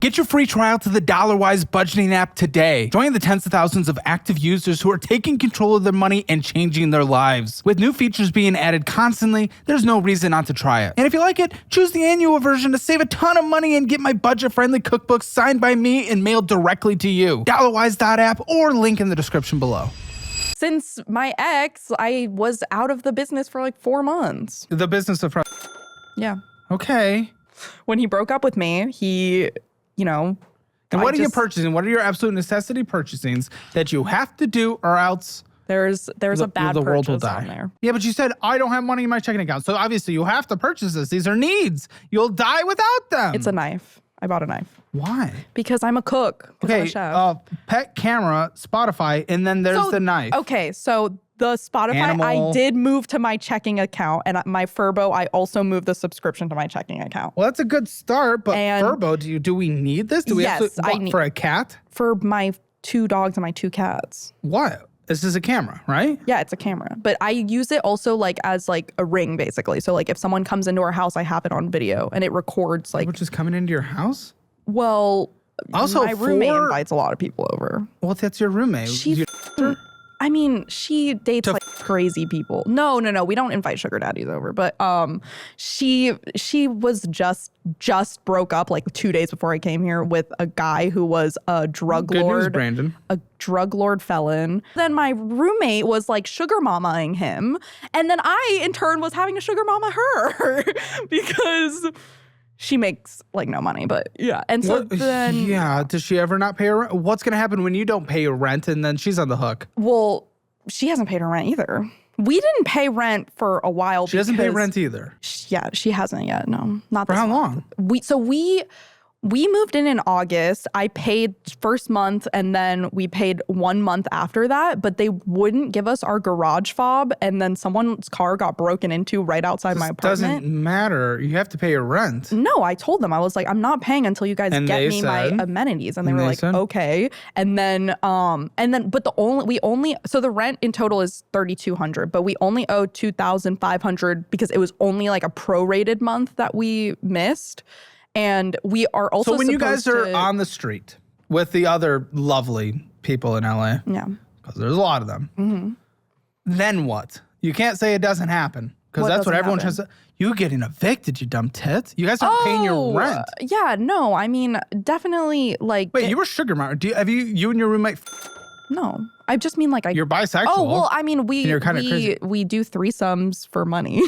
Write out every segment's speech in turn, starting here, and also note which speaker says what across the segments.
Speaker 1: Get your free trial to the DollarWise budgeting app today. Join the tens of thousands of active users who are taking control of their money and changing their lives. With new features being added constantly, there's no reason not to try it. And if you like it, choose the annual version to save a ton of money and get my budget-friendly cookbook signed by me and mailed directly to you. DollarWise.app or link in the description below.
Speaker 2: Since my ex, I was out of the business for like 4 months.
Speaker 1: The business of...
Speaker 2: Yeah.
Speaker 1: Okay.
Speaker 2: When he broke up with me, he... And
Speaker 1: what are you purchasing? What are your absolute necessity purchasings that you have to do or else
Speaker 2: there's a bad
Speaker 1: the world will
Speaker 2: purchase
Speaker 1: die
Speaker 2: on there?
Speaker 1: Yeah, but you said, I don't have money in my checking account. So obviously you have to purchase this. These are needs. You'll die without them.
Speaker 2: It's a knife. I bought a knife.
Speaker 1: Why?
Speaker 2: Because I'm a cook. I'm a chef.
Speaker 1: Pet camera, Spotify, and then there's the knife.
Speaker 2: Okay, so the Spotify,
Speaker 1: Animal.
Speaker 2: I did move to my checking account, and my Furbo, I also moved the subscription to my checking account.
Speaker 1: Well, that's a good start, but
Speaker 2: And-
Speaker 1: Furbo, do we need this? Do we
Speaker 2: Yes,
Speaker 1: have to, for a cat?
Speaker 2: For my 2 dogs and my 2 cats.
Speaker 1: What? This is a camera, right?
Speaker 2: Yeah, it's a camera. But I use it also as a ring, basically. So if someone comes into our house, I have it on video, and it records
Speaker 1: Which is coming into your house?
Speaker 2: Well,
Speaker 1: also
Speaker 2: my roommate invites a lot of people over.
Speaker 1: Well, that's your roommate.
Speaker 2: She dates crazy people. No, we don't invite sugar daddies over. But she was just broke up 2 days before I came here with a guy who was a drug
Speaker 1: Good
Speaker 2: lord.
Speaker 1: news, Brandon.
Speaker 2: A drug lord felon. Then my roommate was sugar mamaing him. And then I, in turn, was having a sugar mama her because she makes no money, but yeah. And so then...
Speaker 1: Yeah, does she ever not pay her rent? What's going to happen when you don't pay your rent and then she's on the hook?
Speaker 2: Well, she hasn't paid her rent either. We didn't pay rent for a while.
Speaker 1: She doesn't pay rent either?
Speaker 2: Yeah, she hasn't yet, no. Not
Speaker 1: for
Speaker 2: this
Speaker 1: how
Speaker 2: month.
Speaker 1: long?
Speaker 2: We moved in August. I paid first month, and then we paid 1 month after that, but they wouldn't give us our garage fob, and then someone's car got broken into right outside my apartment.
Speaker 1: Doesn't matter. You have to pay your rent.
Speaker 2: No, I told them. I was like, I'm not paying until you guys get me my amenities. And they were like, okay. And then but so the rent in total is $3,200, but we only owe $2,500 because it was only a prorated month that we missed. And we are also
Speaker 1: So when you guys are on the street with the other lovely people in LA,
Speaker 2: yeah,
Speaker 1: because there's a lot of them, then what? You can't say it doesn't happen because that's what everyone tries to. You getting evicted, you dumb tit. You guys aren't paying your rent.
Speaker 2: Yeah, no, I mean, definitely Wait,
Speaker 1: you were sugar mama. You and your roommate?
Speaker 2: No, I just mean
Speaker 1: You're bisexual.
Speaker 2: Oh, well, I mean, we
Speaker 1: crazy.
Speaker 2: We do threesomes for money.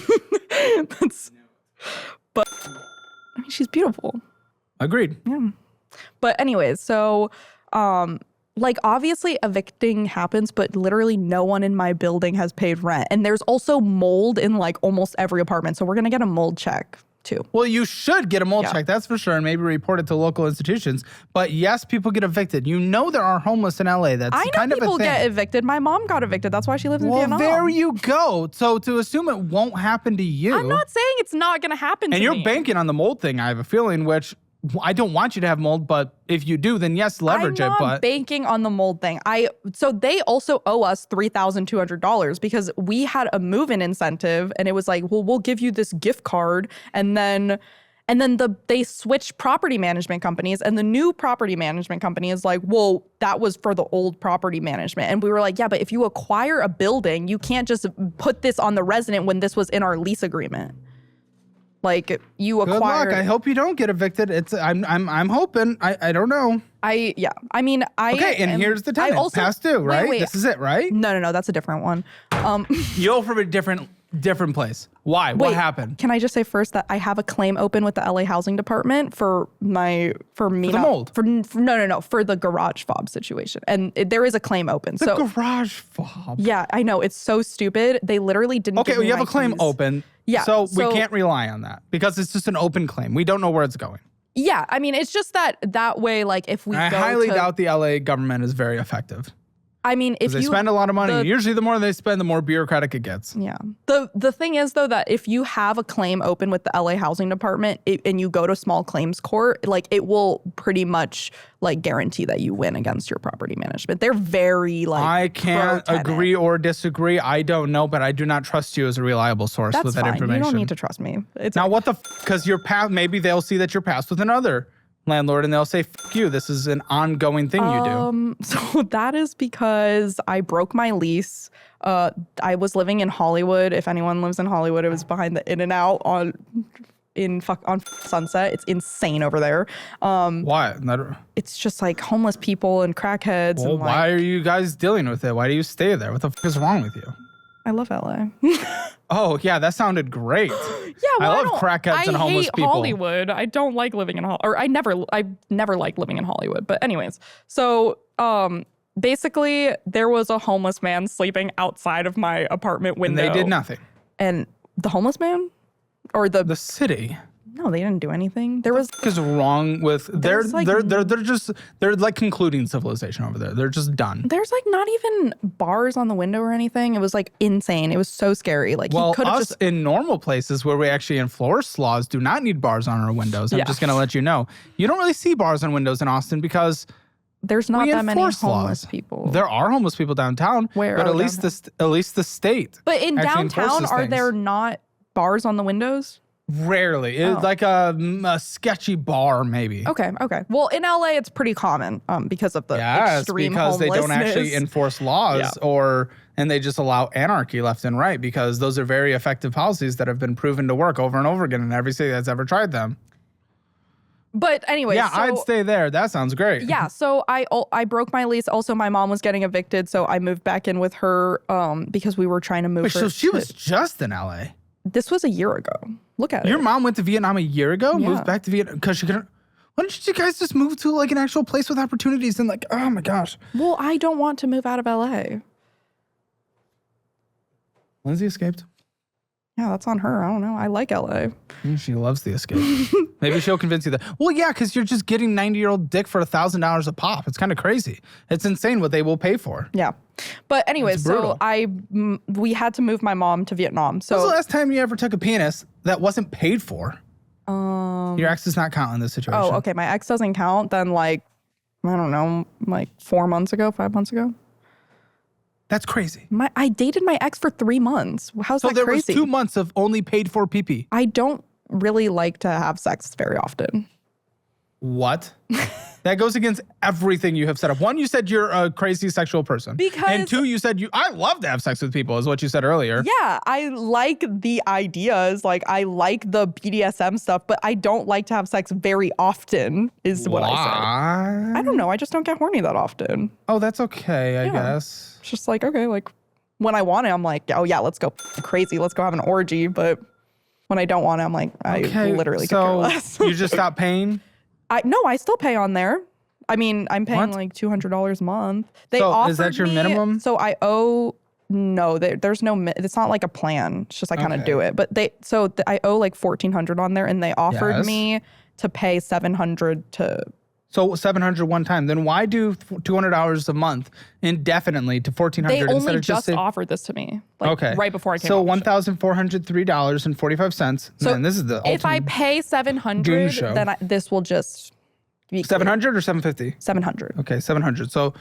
Speaker 2: But I mean, she's beautiful.
Speaker 1: Agreed.
Speaker 2: Yeah. But anyways, so obviously evicting happens, but literally no one in my building has paid rent. And there's also mold in almost every apartment. So we're going to get a mold check too.
Speaker 1: Well, you should get a mold check, that's for sure, and maybe report it to local institutions. But yes, people get evicted. You know there are homeless in LA. That's kind of a thing.
Speaker 2: I know people get evicted. My mom got evicted. That's why she lives in Vietnam.
Speaker 1: Well, there you go. So to assume it won't happen to you.
Speaker 2: I'm not saying it's not going to happen to me.
Speaker 1: And you're banking on the mold thing, I have a feeling, which I don't want you to have mold, but if you do, then yes, leverage it.
Speaker 2: I'm not banking on the mold thing. So they also owe us $3,200 because we had a move-in incentive, and it was well, we'll give you this gift card, and then they switched property management companies, and the new property management company is well, that was for the old property management. And we were yeah, but if you acquire a building, you can't just put this on the resident when this was in our lease agreement. You acquire.
Speaker 1: Good luck. I hope you don't get evicted. I'm hoping. I don't know.
Speaker 2: Okay,
Speaker 1: and here's the tenant. Past due, right?
Speaker 2: Wait.
Speaker 1: This is it, right?
Speaker 2: No, that's a different one.
Speaker 1: You owe from a different place. Why? What happened?
Speaker 2: Can I just say first that I have a claim open with the LA Housing Department for the mold. For the garage fob situation, and there is a claim open.
Speaker 1: The garage fob.
Speaker 2: Yeah, I know, it's so stupid. They literally didn't.
Speaker 1: Okay,
Speaker 2: give me
Speaker 1: you have
Speaker 2: my
Speaker 1: a claim
Speaker 2: keys.
Speaker 1: open. Yeah, so we can't rely on that because it's just an open claim. We don't know where it's going.
Speaker 2: Yeah, I mean, it's just that way. If we,
Speaker 1: I highly doubt the LA government is very effective.
Speaker 2: I mean, if
Speaker 1: they spend a lot of money, usually the more they spend, the more bureaucratic it gets.
Speaker 2: Yeah. The thing is, though, that if you have a claim open with the LA Housing Department and you go to small claims court, it will pretty much guarantee that you win against your property management. They're very
Speaker 1: I can't agree or disagree. I don't know, but I do not trust you as a reliable source with that information.
Speaker 2: You don't need to trust me.
Speaker 1: Now, what the? Because you're past. Maybe they'll see that you're passed with another landlord and they'll say, "F you, this is an ongoing thing you do."
Speaker 2: So that is because I broke my lease. I was living in Hollywood. If anyone lives in Hollywood, it was behind the In-N-Out on Sunset. It's insane over there.
Speaker 1: Why?
Speaker 2: It's just like homeless people and crackheads.
Speaker 1: Well,
Speaker 2: and
Speaker 1: why are you guys dealing with it? Why do you stay there? What the f is wrong with you?
Speaker 2: I love LA.
Speaker 1: Oh, yeah, that sounded great.
Speaker 2: Yeah, well,
Speaker 1: I love crackheads and homeless people.
Speaker 2: I hate Hollywood. I don't like living in Hollywood. Or I never liked living in Hollywood. But anyways, so basically there was a homeless man sleeping outside of my apartment window.
Speaker 1: And they did nothing.
Speaker 2: And the homeless man? Or the
Speaker 1: city?
Speaker 2: No, they didn't do anything. There was
Speaker 1: what is wrong with they're like concluding civilization over there. They're just done.
Speaker 2: There's like not even bars on the window or anything. It was like insane. It was so scary. Like
Speaker 1: well,
Speaker 2: he could have
Speaker 1: us
Speaker 2: just
Speaker 1: in normal places where we actually enforce laws do not need bars on our windows. I'm just gonna let you know. You don't really see bars on windows in Austin because
Speaker 2: there's not that many homeless
Speaker 1: laws.
Speaker 2: People.
Speaker 1: There are homeless people downtown.
Speaker 2: Where?
Speaker 1: But at least the state.
Speaker 2: But in downtown, are there not bars on the windows?
Speaker 1: Rarely. It's like a sketchy bar, maybe.
Speaker 2: Okay. Well, in LA, it's pretty common because of the extreme
Speaker 1: because they don't
Speaker 2: homelessness.
Speaker 1: actually enforce laws and they just allow anarchy left and right because those are very effective policies that have been proven to work over and over again in every city that's ever tried them.
Speaker 2: But anyway,
Speaker 1: yeah, I'd stay there. That sounds great.
Speaker 2: Yeah, so I broke my lease. Also, my mom was getting evicted, so I moved back in with her because we were trying to move her.
Speaker 1: So she was just in LA.
Speaker 2: This was a year ago. Look at it.
Speaker 1: Your mom went to Vietnam a year ago, moved back to Vietnam because she couldn't. Why don't you guys just move to like an actual place with opportunities and like, oh my gosh.
Speaker 2: Well, I don't want to move out of LA.
Speaker 1: Lindsay escaped.
Speaker 2: Yeah, that's on her. I don't know. I like LA.
Speaker 1: She loves the escape. Maybe she'll convince you that. Well, yeah, because you're just getting 90-year-old dick for $1,000 a pop. It's kind of crazy. It's insane what they will pay for.
Speaker 2: Yeah. But anyway, so we had to move my mom to Vietnam. So
Speaker 1: when was the last time you ever took a penis that wasn't paid for? Your ex does not count in this situation.
Speaker 2: Oh, okay. My ex doesn't count. Then like, I don't know, like 5 months ago.
Speaker 1: That's crazy.
Speaker 2: I dated my ex for 3 months. How's that crazy?
Speaker 1: So there was 2 months of only paid for PP.
Speaker 2: I don't really like to have sex very often.
Speaker 1: What? That goes against everything you have set up. 1, you said you're a crazy sexual person. And 2, you said I love to have sex with people, is what you said earlier.
Speaker 2: Yeah, I like the ideas. Like, I like the BDSM stuff, but I don't like to have sex very often, is what I said. I don't know. I just don't get horny that often.
Speaker 1: Oh, that's okay, I guess.
Speaker 2: It's just like, okay, like, when I want it, I'm like, oh, yeah, let's go crazy. Let's go have an orgy. But when I don't want it, I'm like, I literally could care less.
Speaker 1: You just stopped paying?
Speaker 2: No, I still pay on there. I mean, I'm paying like $200 a month.
Speaker 1: Is that your minimum?
Speaker 2: So I owe, no, there's no, it's not like a plan. It's just I kind of do it. But I owe like $1,400 on there and they offered me to pay $700 to.
Speaker 1: So $700 one time. Then why do $200 a month indefinitely to $1,400?
Speaker 2: They only just offered this to me. Like, right before I came.
Speaker 1: So $1,403.45.
Speaker 2: So
Speaker 1: this is the ultimate.
Speaker 2: If I pay $700, then this will just be
Speaker 1: $700 or $750?
Speaker 2: $700.
Speaker 1: Okay, $700. So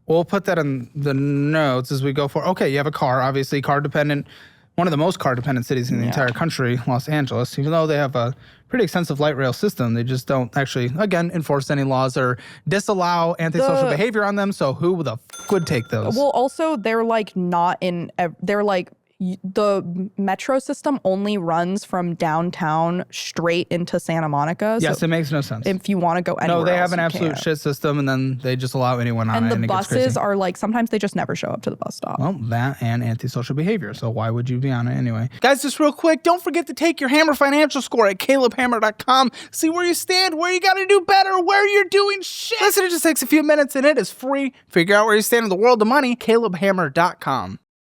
Speaker 1: we'll put that in the notes as we go forward. Okay, you have a car, obviously car dependent. One of the most car-dependent cities in the entire country, Los Angeles. Even though they have a pretty extensive light rail system, they just don't actually, again, enforce any laws or disallow antisocial behavior on them. So who the f would take those?
Speaker 2: Well, also, they're like not in, they're like, the metro system only runs from downtown straight into Santa Monica.
Speaker 1: Yes, it makes no sense.
Speaker 2: If you want to go anywhere
Speaker 1: No, they have an absolute shit system, and then they just allow anyone on it.
Speaker 2: And the buses are like, sometimes they just never show up to the bus stop.
Speaker 1: Well, that and antisocial behavior. So why would you be on it anyway? Guys, just real quick, don't forget to take your Hammer financial score at calebhammer.com. See where you stand, where you got to do better, where you're doing shit. Listen, it just takes a few minutes, and it is free. Figure out where you stand in the world of money, calebhammer.com.